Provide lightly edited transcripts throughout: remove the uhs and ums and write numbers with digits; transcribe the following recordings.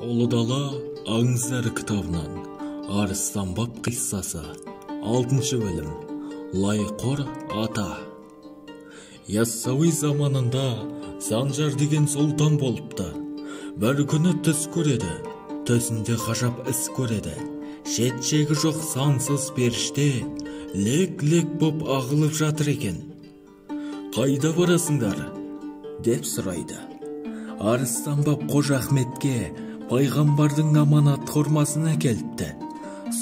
Ұлы дала аңыздар кітабынан Арыстан баб қиссасы 6 бөлім. Лайқор ата. Яссауи заманында Санжар деген сұлтан болыпты. Бір күні түс көреді, түсінде ғажап іс көреді. Шет-шегі жоқ сансыз періште лек-лек боп ағылып жатыр екен. «Қайда барасыңдар?» деп сұрайды. Арыстан баб Қожа Ахметке пайғамбардың аманат хормасын әкеліпті.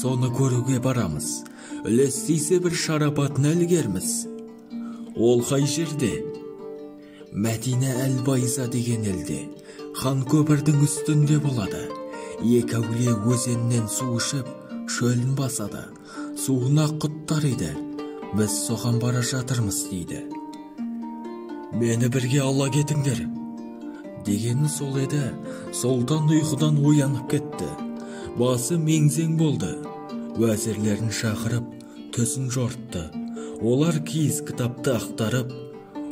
Соны көруге барамыз. Үлес тисе бір шарапатын әлгерміз. Ол қай жерде? Мәдина әл-Байза деген елде, хан көпірдің үстінде болады. Екі әулие өзеннен су ішіп, шөлін басады. Суына құттар еді. Біз соған бара жатырмыз дейді. Мені бірге ала кетіңдер. Дегені сол еді, сұлтан ұйқыдан оянып кетті. Басы меңзең болды. Уәзірлерін шақырып, түсін жортты. Олар киіз кітапты ақтарып,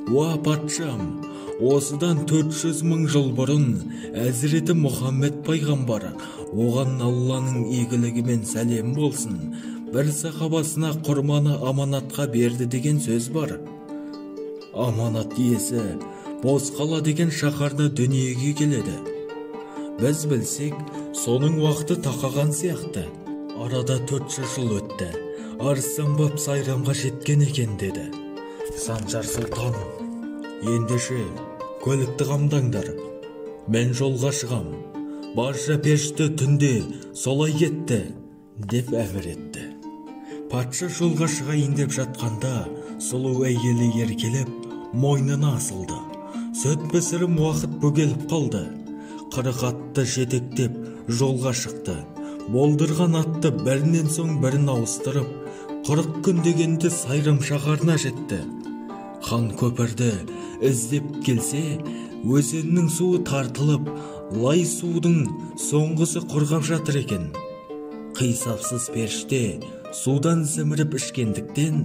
«Уа патшам, осыдан 400 мың жыл бұрын Әзіреті Мұхаммед пайғамбар, оған Алланың игілігімен сәлем болсын, бір сахабасына құрманы аманатқа берді» деген сөз бар. Аманат иесі Бозқала деген шаһарда дүниеге келеді. Біз білсек, соның уақыты тақаған сияқты. Арада 400 жыл өтті. Арыстан баб сайрамға жеткен екен деді. Санжар сұлтан, ендеше көлікті қамдаңдар. Мен жолға шығам. Барша пешті түнде солай кетті, деп әмір етті. Патша жолға шығайын деп жатқанда, сұлу әйелі еркелеп, мойнына асылды. Сөт пісірім уақыт бөгеліп қалды. 40 атты жетектеп жолға шықты. Болдырған атты бірінен соң бірін ауыстырып, 40 күн дегенде сайрам шаһарына жетті. Хан көпірді іздеп келсе, өзеннің суы тартылып, лай судың соңғысы құрғап жатыр екен. Қисапсыз періште судан сіміріп ішкендіктен,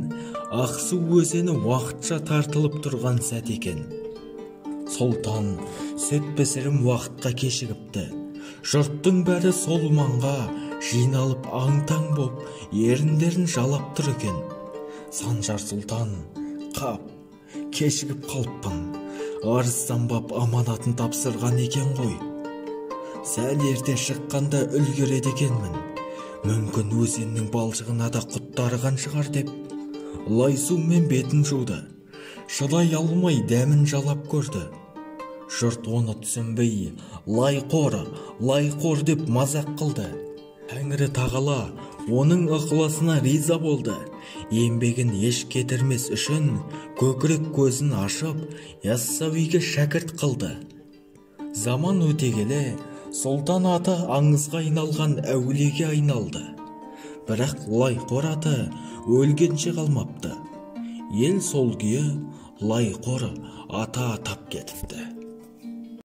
Ақсу өзені уақытша тартылып тұрған сәт екен. Сұлтан сөт пісірім уақытқа кешігіпті. Жұрттың бәрі сол маңға жиналып аң-таң боп, еріндерін жалап тұр екен. Санжар сұлтан, «Қап, кешігіп қалыппын. Арыстан баб аманатын тапсырған екен ғой. Сәл ерте шыққанда үлгереді екенмін. Мүмкін өзеннің балшығына да құттарған шығар» деп лай сумен бетін жуды. Шыдай алмай дәмін жалап көрді. Жұрт оны түсінбей, лайқор деп мазақ қылды. Тәңірі тағала оның ықыласына риза болды. Еңбегін еш кетірмес үшін көкірек көзін ашып, Яссауиге шәкірт қылды. Заман өте келе, сұлтан аты аңызға айналған әулиеге айналды. Бірақ лайқор аты өлгенше қалмапты. Ел сол күйі лайқор ата атап кетіпті.